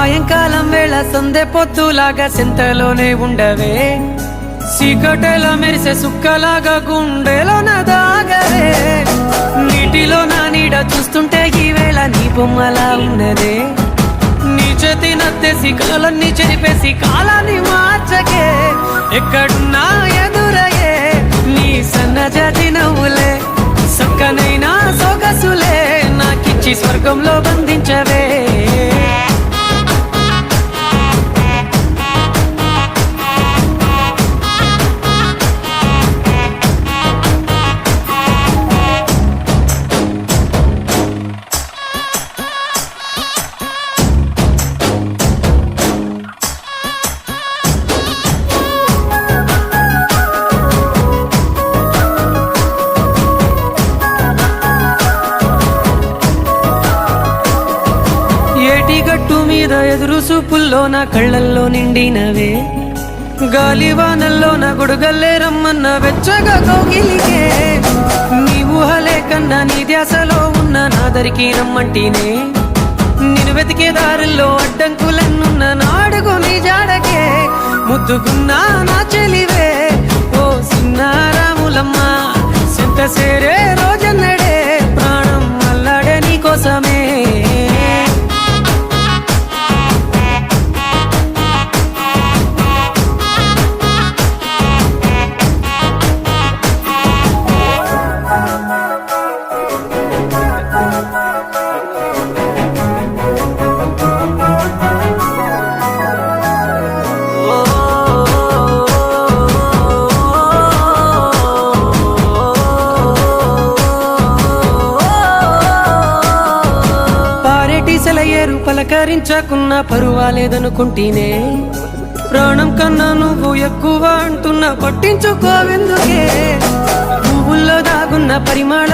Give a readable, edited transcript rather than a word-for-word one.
సాయంకాలం వేళ సందె పొద్దులాగా సింతలోనే ఉండవే, చీకటెల మెరిసే సుక్కలాగా గుండెలోన దాగవే. నీటిలో నా నీడ చూస్తుంటే ఈ వేళ నీ బొమ్మలా ఉన్నదే, నీ చేతి నత్తేసి కలలన్నీ చెరిపేసి కాలాన్ని మార్చకే. ఎక్కడున్నా ఎదురయ్యే నీ సన్నజాతి నవ్వులే, సక్కనైనా సొగసులే నాకిచ్చి స్వర్గంలో బంధించవే. ఏటిగట్టు మీద ఎదురు చూపుల్లో నా కళ్ళల్లో నిండినవే, గాలివానల్లో నా గొడుగల్లే రమ్మన్న వెచ్చగా కౌగిలికే. నీ ఊహలే కన్నా నీ ధ్యాసలో ఉన్న నాదరికి రమ్మంటేనే, నేను వెతికే దారుల్లో అడ్డంకులన్నున్న నాడుగు నీ జాడకే. ముద్దుకున్నా నా చెలివే ఓ సిన్నారాములమ్మ, సింత సేరే రోజన్నడే ప్రాణం అల్లాడే నీ కోసమే. ఏరు పలకరించకున్నా పరువాలేదనుకుంటేనే, ప్రాణం కన్నా నువ్వు ఎక్కువ అంటున్నా పట్టించుకోవెందుకే. పువ్వుల్లో దాగున్న పరిమాణ